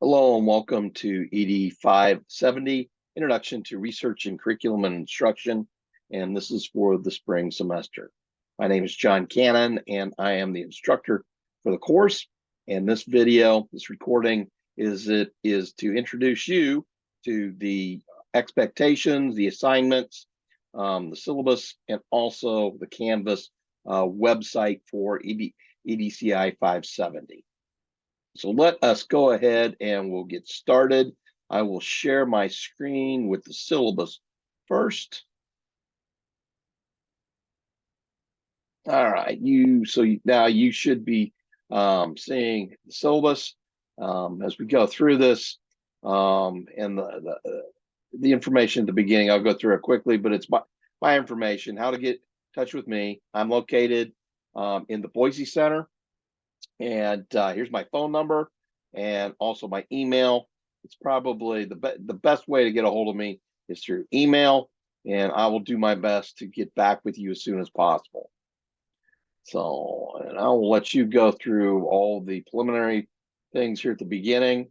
Hello and welcome to ED 570, Introduction to Research in Curriculum and Instruction, and this is for the spring semester. My name is John Cannon, and I am the instructor for the course. And this video, this recording, is to introduce you to the expectations, the assignments, the syllabus, and also the Canvas website for EDCI 570. So let us go ahead and we'll get started. I will share my screen with the syllabus first. All right, now you should be seeing the syllabus as we go through this, and the information at the beginning. I'll go through it quickly, but it's my information. How to get in touch with me? I'm located in the Boise Center. And here's my phone number and also my email. It's probably the best way to get a hold of me is through email, and I will do my best to get back with you as soon as possible. So, and I will let you go through all the preliminary things here at the beginning.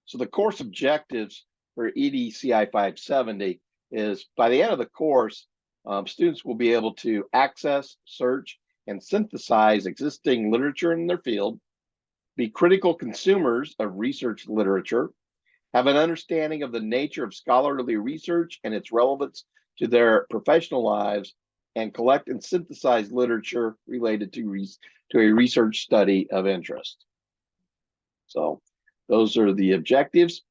So the course objectives for EDCI 570 is by the end of the course, students will be able to access, search, and synthesize existing literature in their field, be critical consumers of research literature, have an understanding of the nature of scholarly research and its relevance to their professional lives, and collect and synthesize literature related to a research study of interest. So those are the objectives.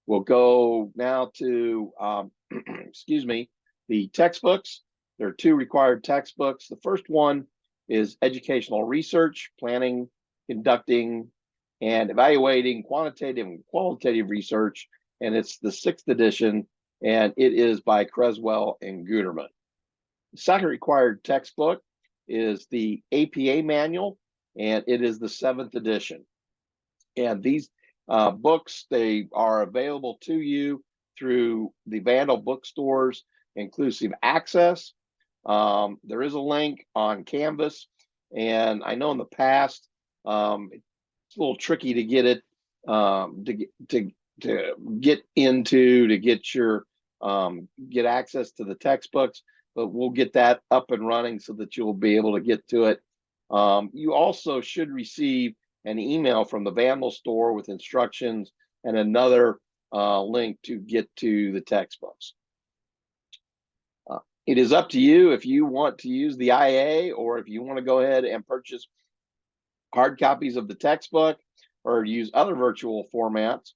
We'll go now to, excuse me, the textbooks. There are two required textbooks. The first one is educational research, planning, conducting, and evaluating quantitative and qualitative research. And it's the 6th edition, and it is by Creswell and Guterman. The second required textbook is the APA manual, and it is the 7th edition. And these books, they are available to you through the Vandal bookstores, inclusive access. There is a link on Canvas, and I know in the past it's a little tricky to get it get access to the textbooks, but we'll get that up and running so that you'll be able to get to it. You also should receive an email from the Vandal store with instructions and another link to get to the textbooks. It is up to you if you want to use the IA or if you want to go ahead and purchase hard copies of the textbook or use other virtual formats.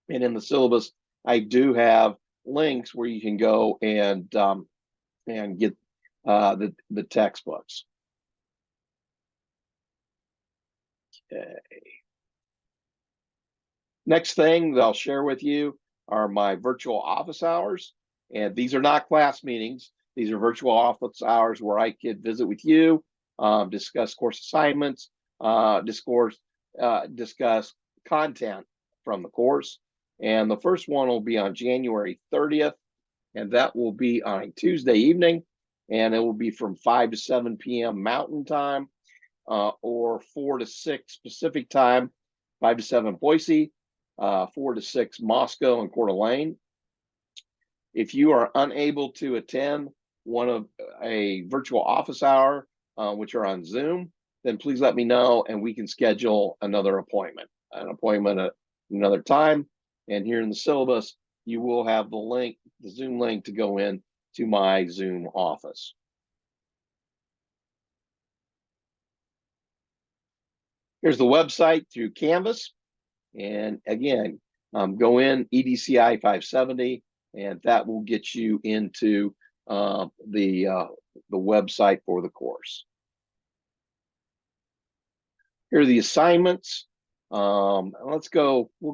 And in the syllabus, I do have links where you can go and get the textbooks. Okay. Next thing that I'll share with you are my virtual office hours. And these are not class meetings. These are virtual office hours where I could visit with you, discuss course assignments, discuss content from the course. And the first one will be on January 30th, and that will be on a Tuesday evening, and it will be from 5 to 7 p.m. Mountain Time, or 4 to 6 Pacific Time, 5 to 7 Boise, 4 to 6 Moscow and Coeur d'Alene. If you are unable to attend one of a virtual office hour, which are on Zoom, then please let me know and we can schedule an appointment at another time. And here in the syllabus, you will have the link, the Zoom link to go in to my Zoom office. Here's the website through Canvas. And again, go in EDCI 570. And that will get you into the website for the course. Here are the assignments. We'll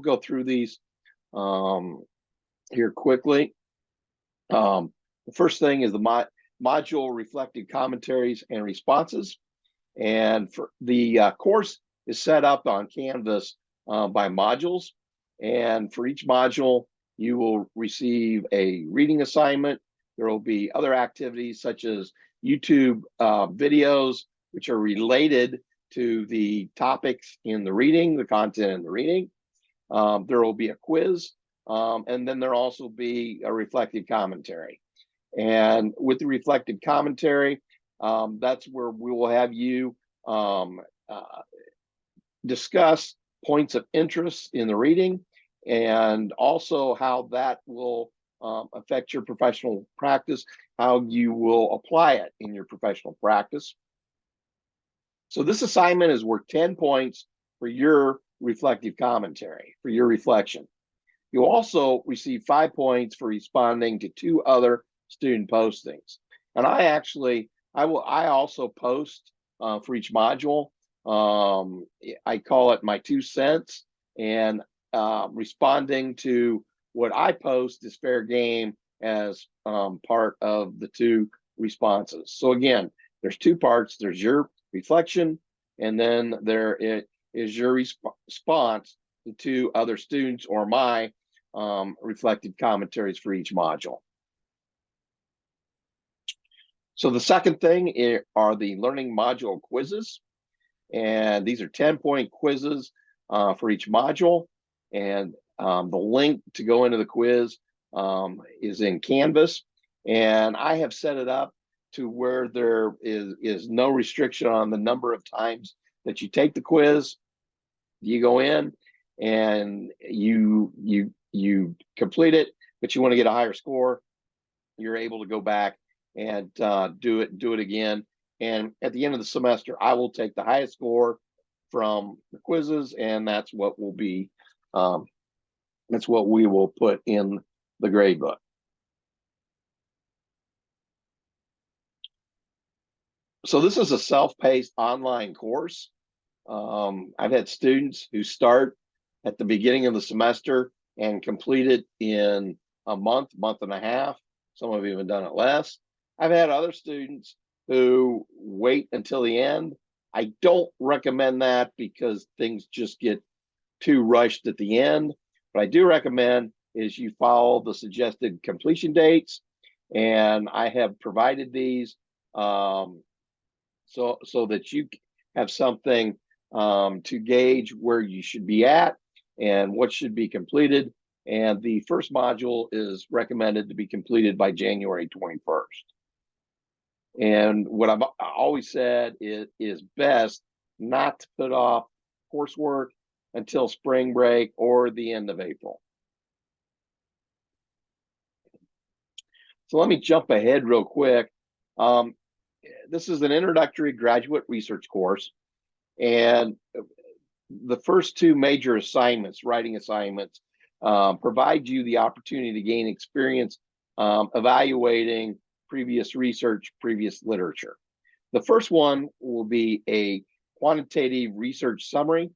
go through these here quickly. The first thing is the module reflected commentaries and responses. And for the course is set up on Canvas by modules. And for each module, you will receive a reading assignment. There will be other activities such as YouTube videos, which are related to the topics in the reading, the content in the reading. There will be a quiz, and then there'll also be a reflective commentary. And with the reflective commentary, that's where we will have you discuss points of interest in the reading, and also how that will affect your professional practice, how you will apply it in your professional practice. So this assignment is worth 10 points for your reflective commentary, for your reflection. You'll also receive 5 points for responding to 2 other student postings. And I also post for each module. I call it my 2 cents, and responding to what I post is fair game as part of the 2 responses. So again, there's 2 parts. There's your reflection, and then there is your response to 2 other students or my reflective commentaries for each module. So the second thing are the learning module quizzes, and these are 10-point quizzes for each module, and the link to go into the quiz is in Canvas, and I have set it up to where there is no restriction on the number of times that you take the quiz. You go in and you complete it, but you want to get a higher score, you're able to go back and do it again. And at the end of the semester, I will take the highest score from the quizzes, and that's what will be that's what we will put in the grade book. So this is a self-paced online course. I've had students who start at the beginning of the semester and complete it in a month and a half. Some have even done it less. I've had other students who wait until the end. I don't recommend that because things just get too rushed at the end. What I do recommend is you follow the suggested completion dates, and I have provided these so that you have something to gauge where you should be at and what should be completed. And the first module is recommended to be completed by January 21st. And what I've always said is best not to put off coursework until spring break or the end of April. So let me jump ahead real quick. This is an introductory graduate research course, and the first 2 major assignments, writing assignments, provide you the opportunity to gain experience evaluating previous research, previous literature. The first one will be a quantitative research summary,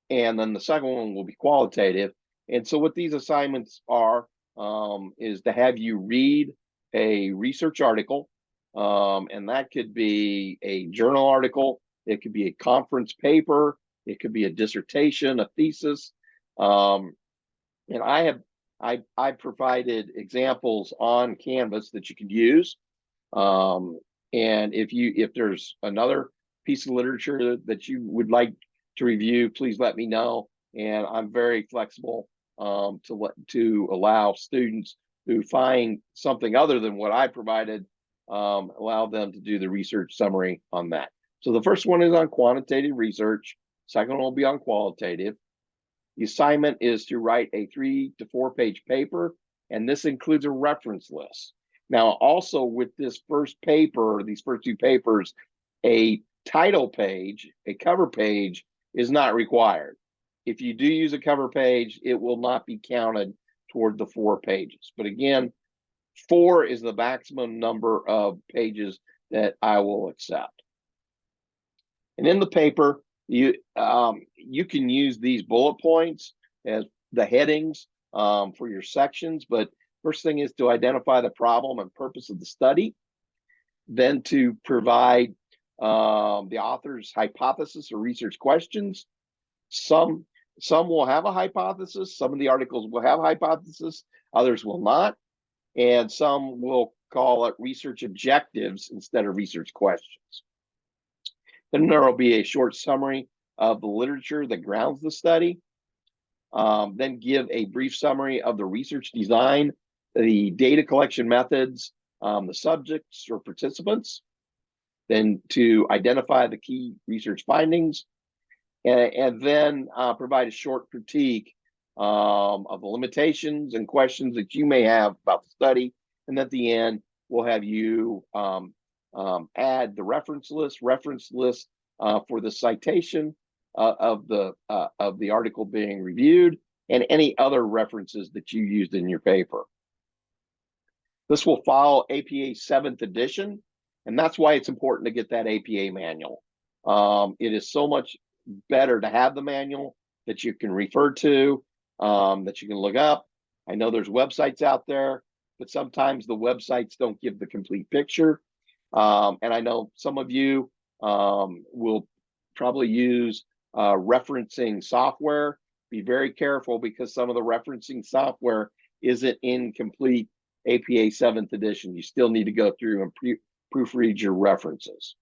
and then the second one will be qualitative. And so what these assignments are is to have you read a research article, and that could be a journal article, it could be a conference paper, it could be a dissertation, a thesis. And I provided examples on Canvas that you could use. And if there's another piece of literature that you would like to review, please let me know. And I'm very flexible to allow students who find something other than what I provided, allow them to do the research summary on that. So the first one is on quantitative research. Second one will be on qualitative. The assignment is to write a 3 to 4 page paper, and this includes a reference list. Now, also with this first paper, these first 2 papers, a title page, a cover page is not required. If you do use a cover page, it will not be counted toward the 4 pages. But again, 4 is the maximum number of pages that I will accept. And in the paper, you can use these bullet points as the headings for your sections. But first thing is to identify the problem and purpose of the study, then to provide the author's hypothesis or research questions. Some will have a hypothesis. Some of the articles will have a hypothesis. Others will not. And some will call it research objectives instead of research questions. Then there will be a short summary of the literature that grounds the study. Then give a brief summary of the research design, the data collection methods, the subjects or participants. Then to identify the key research findings, and then provide a short critique of the limitations and questions that you may have about the study. And at the end, we'll have you add the reference list for the citation of the article being reviewed and any other references that you used in your paper. This will follow APA 7th edition, and that's why it's important to get that APA manual. It is so much better to have the manual that you can refer to, that you can look up. I know there's websites out there, but sometimes the websites don't give the complete picture. And I know some of you will probably use referencing software. Be very careful, because some of the referencing software isn't in complete APA 7th edition. You still need to go through and proofread your references.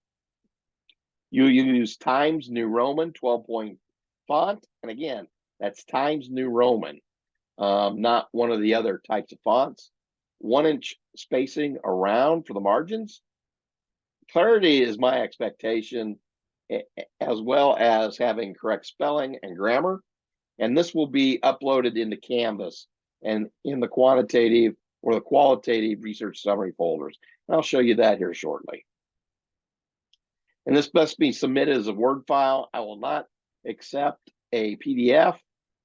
You use Times New Roman 12-point font. And again, that's Times New Roman, not one of the other types of fonts. 1-inch spacing around for the margins. Clarity is my expectation, as well as having correct spelling and grammar. And this will be uploaded into Canvas and in the quantitative or the qualitative research summary folders. And I'll show you that here shortly. And this must be submitted as a Word file. I will not accept a PDF,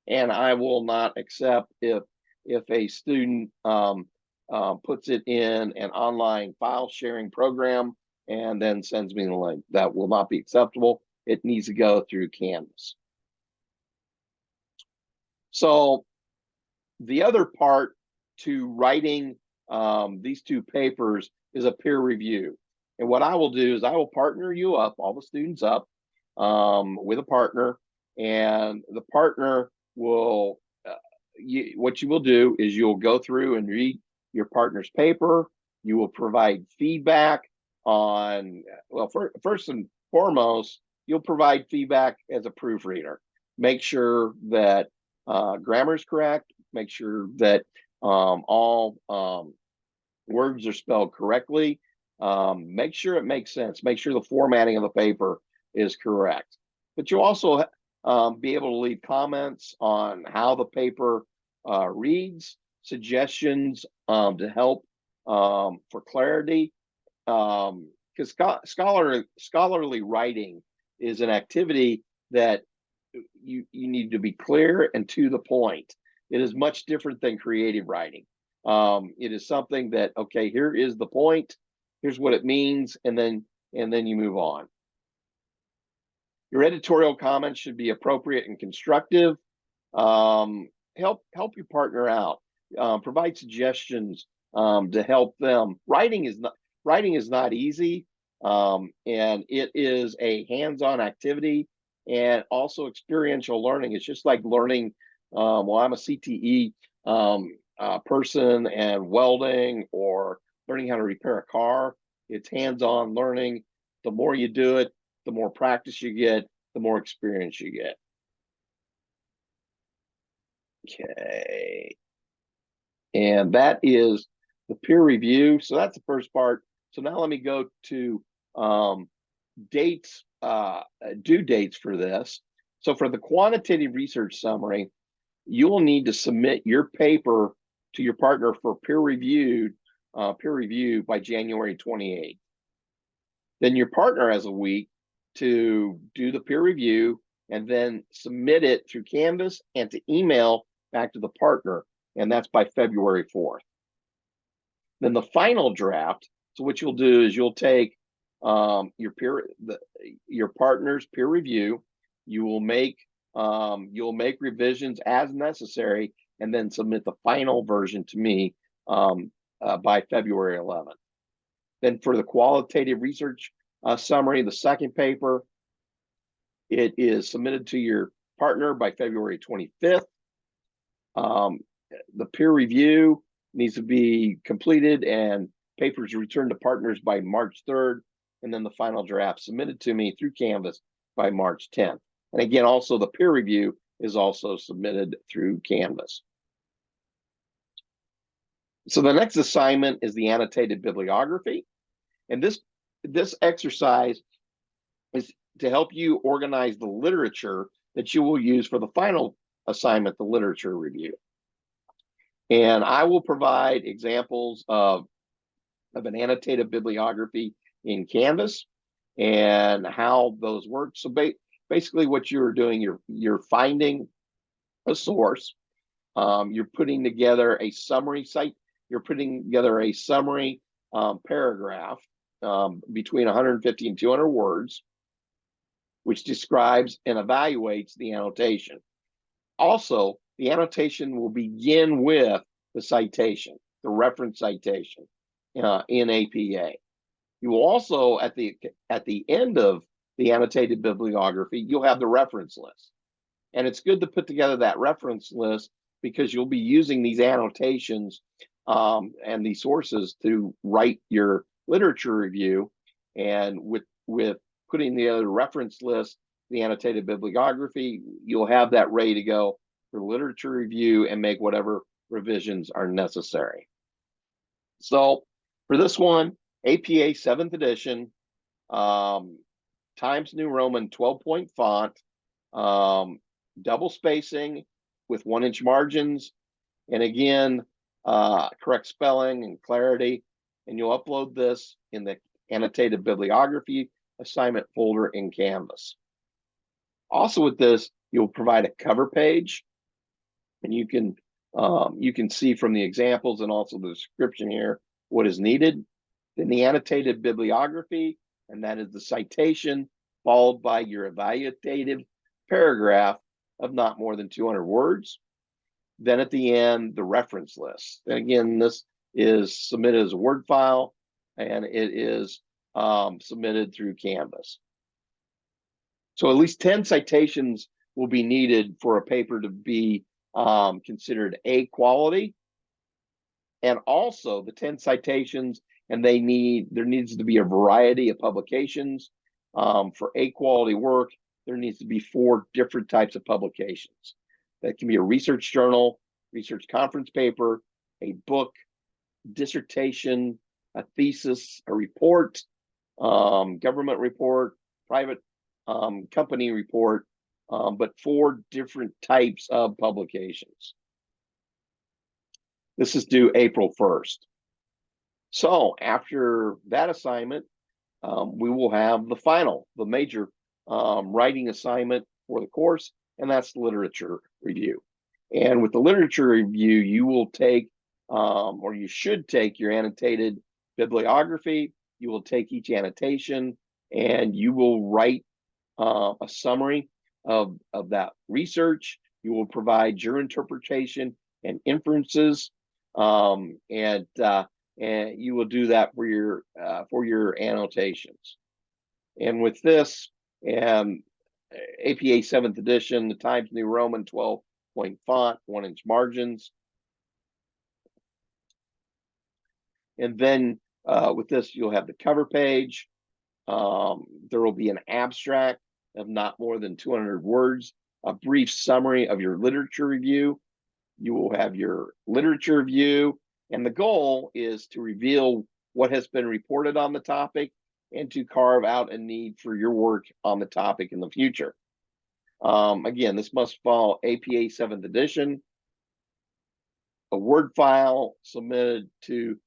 and I will not accept if a student puts it in an online file sharing program and then sends me the link. That will not be acceptable. It needs to go through Canvas. So the other part to writing these two papers is a peer review. And what I will do is I will partner you up, all the students up, with a partner, and the partner will, what you will do is you'll go through and read your partner's paper. You will provide feedback on, well, first and foremost, you'll provide feedback as a proofreader. Make sure that grammar is correct. Make sure that all words are spelled correctly. Make sure it makes sense. Make sure the formatting of the paper is correct. But you'll also be able to leave comments on how the paper reads, suggestions to help for clarity. Because scholarly writing is an activity that you need to be clear and to the point. It is much different than creative writing. It is something that, okay, here is the point, here's what it means, and then you move on. Your editorial comments should be appropriate and constructive. Help your partner out. Provide suggestions to help them. Writing is not easy, and it is a hands-on activity and also experiential learning. It's just like learning. Well, I'm a CTE person, and welding or learning how to repair a car. It's hands-on learning. The more you do it, the more practice you get, the more experience you get. Okay. And that is the peer review. So that's the first part. So now let me go to dates, due dates for this. So for the quantitative research summary, you will need to submit your paper to your partner for peer review by January 28th. Then your partner has a week to do the peer review and then submit it through Canvas and to email back to the partner, and that's by February 4th. Then the final draft, so what you'll do is you'll take your partner's peer review, you'll make revisions as necessary, and then submit the final version to me by February 11th. Then for the qualitative research summary, the second paper, it is submitted to your partner by February 25th. The peer review needs to be completed and papers returned to partners by March 3rd. and then the final draft submitted to me through Canvas by March 10th. And again, also the peer review is also submitted through Canvas. So the next assignment is the annotated bibliography. And this exercise is to help you organize the literature that you will use for the final assignment, the literature review. And I will provide examples of an annotated bibliography in Canvas and how those work. So basically what you're doing, you're finding a source, you're putting together a summary site, you're putting together a summary paragraph between 150 and 200 words, which describes and evaluates the annotation. Also, the annotation will begin with the citation, the reference citation in APA. You will also, at the end of the annotated bibliography, you'll have the reference list. And it's good to put together that reference list because you'll be using these annotations and these sources to write your literature review. And with putting together the reference list, the annotated bibliography, you'll have that ready to go for literature review and make whatever revisions are necessary. So for this one, APA 7th edition, Times New Roman 12-point font, double spacing with 1-inch margins, and again, correct spelling and clarity. And you'll upload this in the annotated bibliography assignment folder in Canvas. Also with this, you'll provide a cover page, and you can see from the examples and also the description here what is needed. Then the annotated bibliography, and that is the citation, followed by your evaluative paragraph of not more than 200 words. Then at the end, the reference list. And again, this is submitted as a Word file, and it is submitted through Canvas. So at least 10 citations will be needed for a paper to be considered A quality. And also the 10 citations, and there needs to be a variety of publications. For A quality work, there needs to be 4 different types of publications. That can be a research journal, research conference paper, a book, dissertation, a thesis, a report, government report, private company report, but 4 different types of publications. This is due April 1st. So after that assignment, we will have the major writing assignment for the course, and that's the literature review. And with the literature review, you will take, or you should take, your annotated bibliography. You will take each annotation, and you will write a summary of that research. You will provide your interpretation and inferences, and you will do that for your annotations. And with this, APA 7th edition, the Times New Roman 12-point font, 1-inch margins. And then with this, you'll have the cover page. There will be an abstract of not more than 200 words, a brief summary of your literature review. You will have your literature review, and the goal is to reveal what has been reported on the topic and to carve out a need for your work on the topic in the future. Again, this must follow APA 7th edition, a Word file submitted to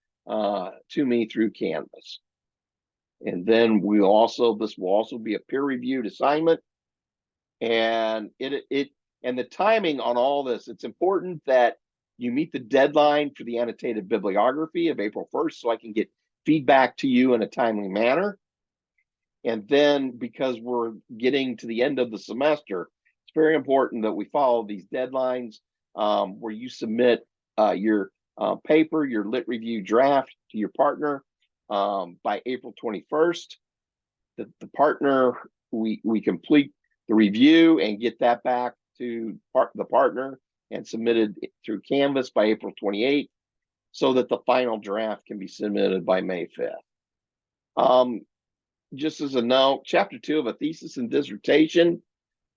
me through Canvas. And then this will also be a peer-reviewed assignment. And and the timing on all this, it's important that you meet the deadline for the annotated bibliography of April 1st so I can get feedback to you in a timely manner. And then because we're getting to the end of the semester, it's very important that we follow these deadlines where you submit your paper, your lit review draft to your partner by April 21st. The partner, we complete the review and get that back to the partner and submitted through Canvas by April 28th so that the final draft can be submitted by May 5th. just as a note, chapter 2 of a thesis and dissertation,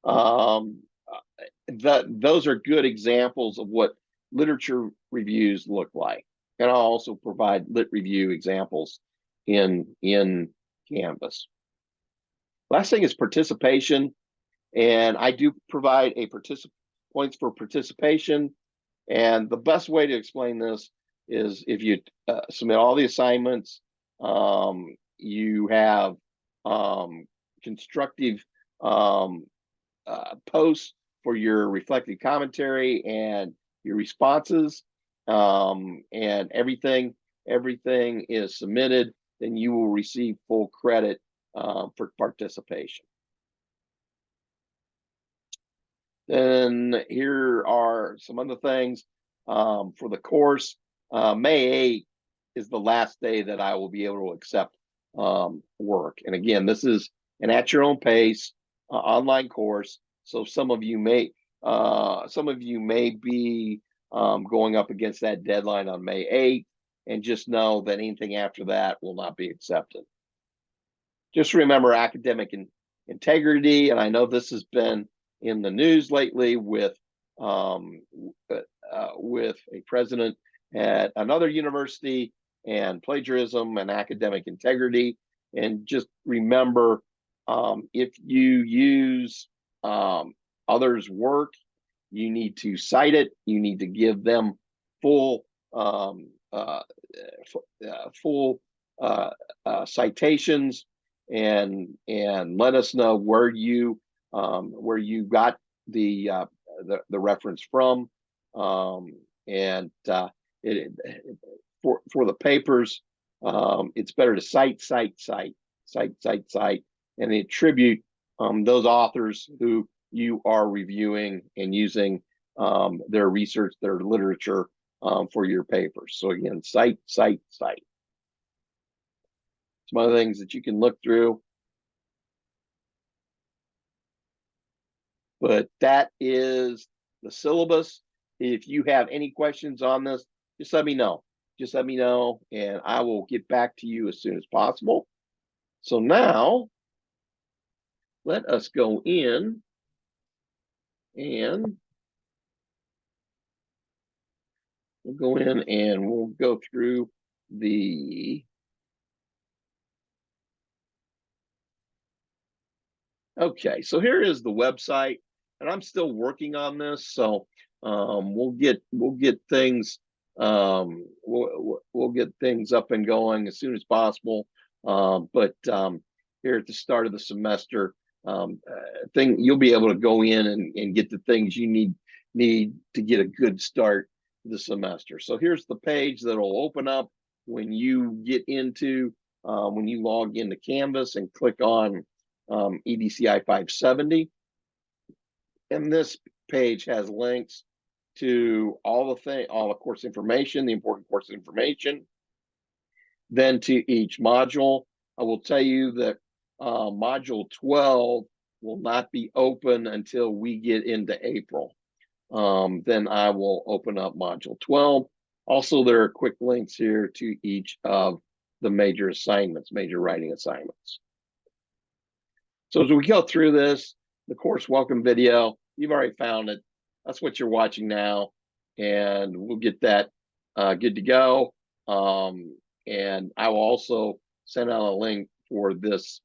um, those are good examples of what literature reviews look like. And I'll also provide lit review examples in Canvas. Last thing is participation. And I do provide a points for participation. And the best way to explain this is if you submit all the assignments, you have constructive posts for your reflective commentary and your responses, and everything is submitted, then you will receive full credit for participation. Then here are some other things for the course. May 8th is the last day that I will be able to accept work. And again, this is an at your own pace online course. So some of you may be going up against that deadline on May 8th, and just know that anything after that will not be accepted. Just remember academic integrity, and I know this has been in the news lately with a president at another university and plagiarism and academic integrity. And just remember, if you use others' work, you need to cite it. You need to give them full citations, and let us know where you got the reference from, and for the papers, it's better to cite, and attribute those authors who you are reviewing and using their research, their literature for your papers. So again, cite. Some other things that you can look through. But that is the syllabus. If you have any questions on this, just let me know. And I will get back to you as soon as possible. So now, let us go in and we'll go through the okay. So here is the website, and I'm still working on this, so we'll get things we'll get things up and going as soon as possible. But here at the start of the semester, you'll be able to go in and get the things you need to get a good start to the semester. So here's the page that'll open up when you get into when you log into Canvas and click on EDCI 570. And this page has links to all the course information, the important course information, then to each module. I will tell you that module 12 will not be open until we get into April. Then I will open up module 12. Also, there are quick links here to each of the major writing assignments. So as we go through this, the course welcome video, you've already found it. That's what you're watching now. And we'll get that good to go. And I will also send out a link for this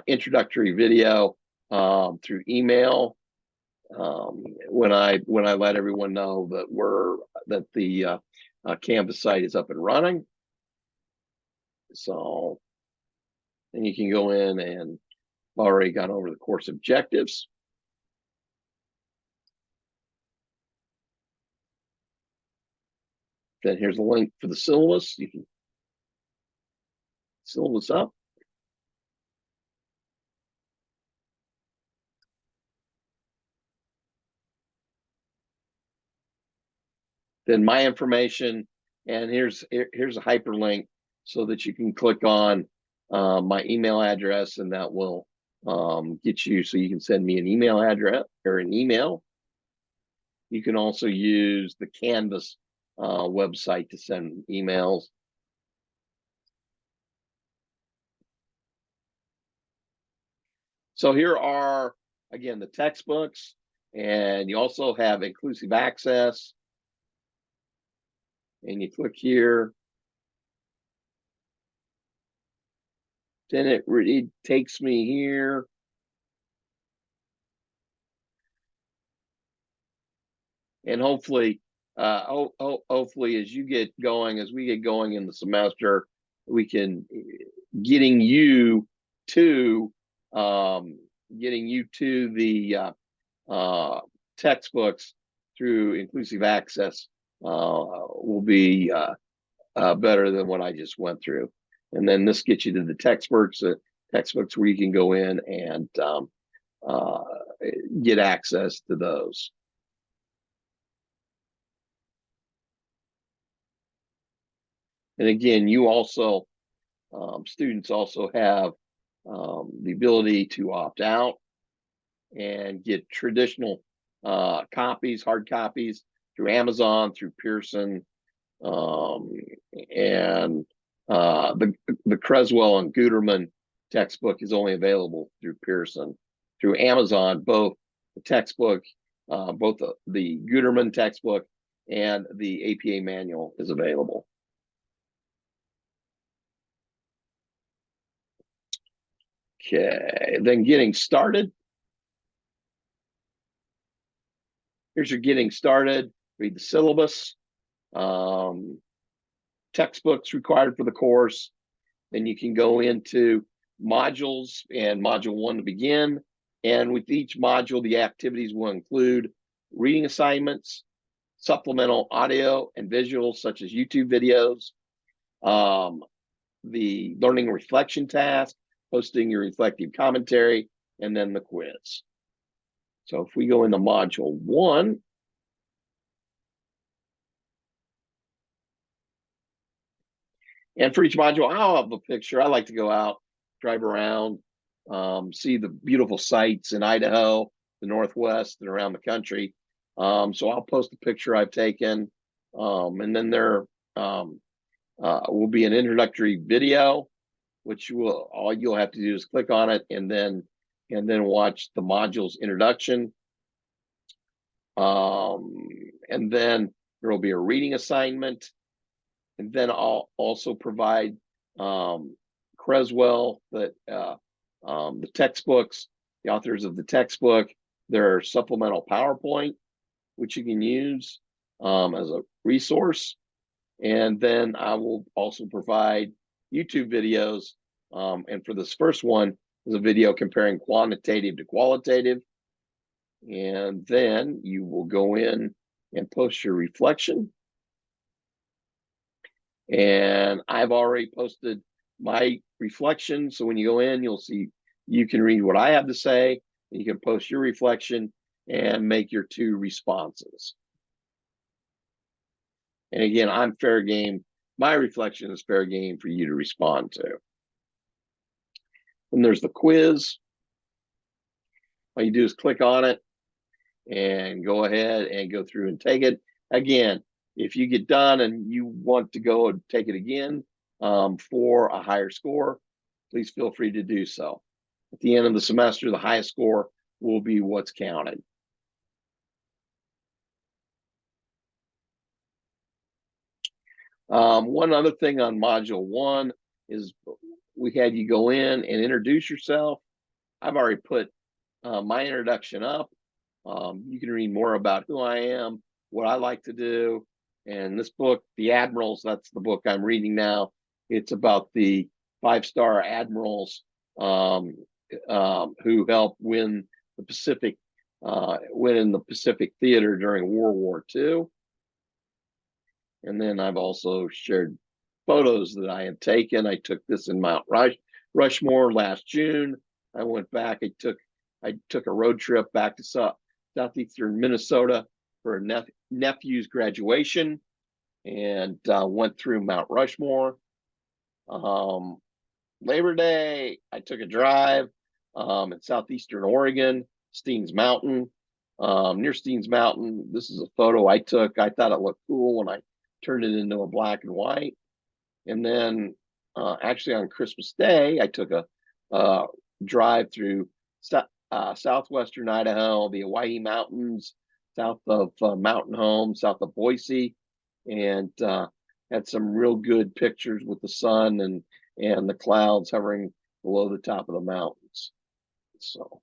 introductory video through email when I let everyone know that the Canvas site is up and running. So then you can go in, and I've already gone over the course objectives. Then here's a link for the syllabus. You can syllabus up. Then my information, and here's a hyperlink so that you can click on my email address, and that will get you, so you can send me an email address or an email. You can also use the Canvas website to send emails. So here are, again, the textbooks, and you also have inclusive access. And you click here. Then it takes me here. And hopefully, hopefully as we get going in the semester, we can getting you to the textbooks through inclusive access will be better than what I just went through. And then this gets you to the textbooks where you can go in and get access to those. And again, you also, students also have the ability to opt out and get traditional copies, hard copies through Amazon, through Pearson, and the Creswell and Guterman textbook is only available through Pearson. Through Amazon, both the textbook, both the Guterman textbook and the APA manual is available. Okay, then getting started. Here's your getting started. Read the syllabus, textbooks required for the course. Then you can go into modules and module 1 to begin. And with each module, the activities will include reading assignments, supplemental audio and visuals such as YouTube videos, the learning reflection task, posting your reflective commentary, and then the quiz. So if we go into module 1, and for each module, I'll have a picture. I like to go out, drive around, see the beautiful sights in Idaho, the Northwest, and around the country. So I'll post a picture I've taken, and then there will be an introductory video, which all you'll have to do is click on it and then watch the module's introduction. And then there will be a reading assignment. And then I'll also provide Creswell, the textbooks, the authors of the textbook, their supplemental PowerPoint, which you can use as a resource. And then I will also provide YouTube videos. And for this first one is a video comparing quantitative to qualitative. And then you will go in and post your reflection. And I've already posted my reflection. So when you go in, you'll see, you can read what I have to say, and you can post your reflection and make your 2 responses. And again, I'm fair game. My reflection is fair game for you to respond to. And there's the quiz. All you do is click on it and go ahead and go through and take it. Again, if you get done and you want to go and take it again for a higher score, please feel free to do so. At the end of the semester, the highest score will be what's counted. One other thing on module 1 is we had you go in and introduce yourself. I've already put my introduction up. You can read more about who I am, what I like to do. And this book, The Admirals, that's the book I'm reading now. It's about the 5-star admirals who helped win the Pacific, win in the Pacific theater during World War II. And then I've also shared photos that I have taken. I took this in Mount Rushmore last June. I went back. I took a road trip back to southeastern Minnesota for a nephew's graduation, and went through Mount Rushmore. Labor Day, I took a drive in southeastern Oregon, Steens Mountain. Near Steens Mountain, this is a photo I took. I thought it looked cool when I turned it into a black and white. And then actually on Christmas Day, I took a drive through southwestern Idaho, the Hawaii Mountains, south of Mountain Home, south of Boise, and had some real good pictures with the sun and the clouds hovering below the top of the mountains. So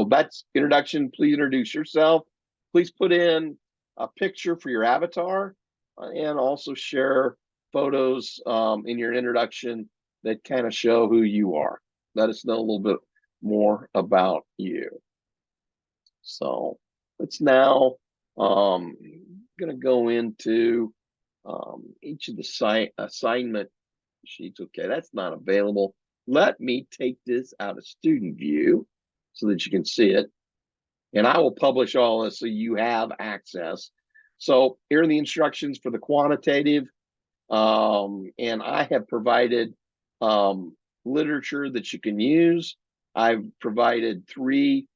that's introduction. Please introduce yourself. Please put in a picture for your avatar and also share photos in your introduction that kind of show who you are. Let us know a little bit more about you. So let's now going to go into each of the assignment sheets. Okay, that's not available. Let me take this out of student view so that you can see it. And I will publish all this so you have access. So here are the instructions for the quantitative. And I have provided literature that you can use. I've provided 3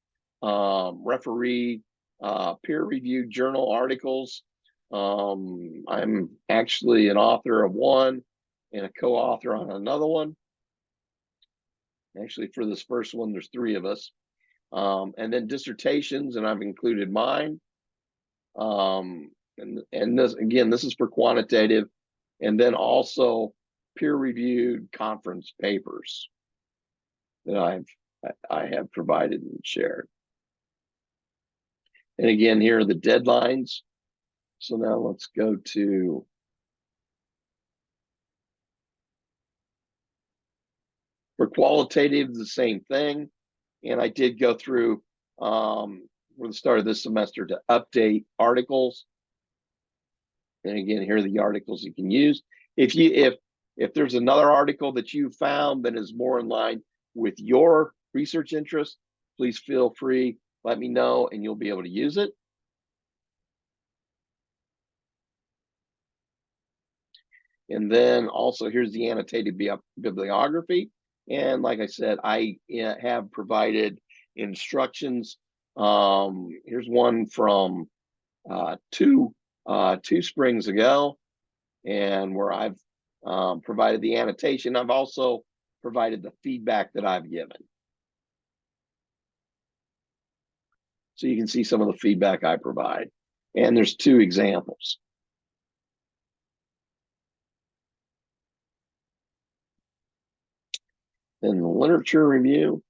referee peer-reviewed journal articles. I'm actually an author of one and a co-author on another one. Actually, for this first one, there's 3 of us. And then dissertations, and I've included mine. And this, again, this is for quantitative, and then also peer-reviewed conference papers that I have provided and shared. And again, here are the deadlines. So now let's go to for qualitative, the same thing. And I did go through for the start of this semester to update articles. And again, here are the articles you can use. If there's another article that you found that is more in line with your research interest, please feel free, let me know, and you'll be able to use it. And then also here's the annotated bibliography. And like I said, I have provided instructions. Here's one from two springs ago, and where I've provided the annotation. I've also provided the feedback that I've given. So you can see some of the feedback I provide. And there's 2 examples. In the literature review,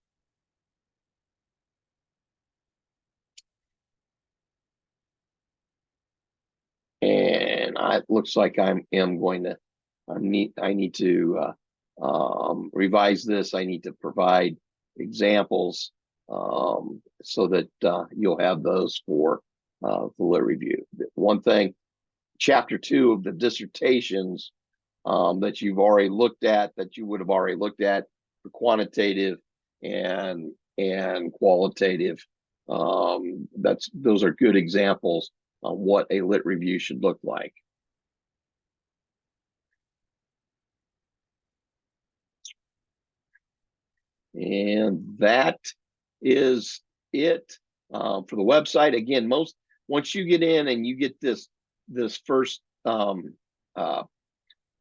and it looks like I need to revise this. I need to provide examples so that you'll have those for the lit review. One thing, chapter 2 of the dissertations that you've already looked at, that you would have already looked at for quantitative and qualitative. Those are good examples on what a lit review should look like. And that is it for the website. Again, once you get in and you get this first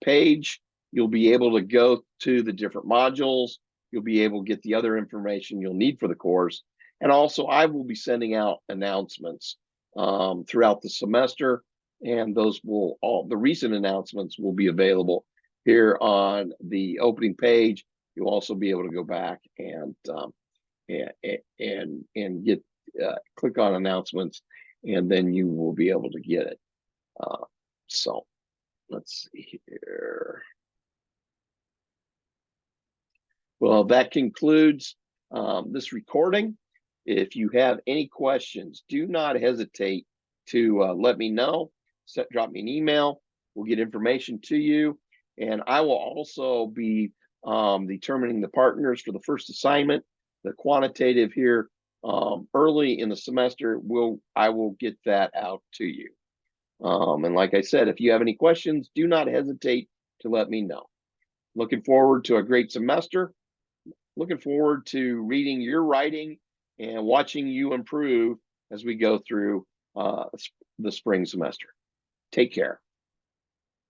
page, you'll be able to go to the different modules. You'll be able to get the other information you'll need for the course. And also, I will be sending out announcements throughout the semester, and the recent announcements will be available here on the opening page. You'll also be able to go back and get click on announcements, and then you will be able to get it. So let's see here. Well, that concludes this recording. If you have any questions, do not hesitate to let me know. Drop me an email. We'll get information to you. And I will also be determining the partners for the first assignment, the quantitative here early in the semester. I will get that out to you. And like I said, if you have any questions, do not hesitate to let me know. Looking forward to a great semester. Looking forward to reading your writing and watching you improve as we go through the spring semester. Take care.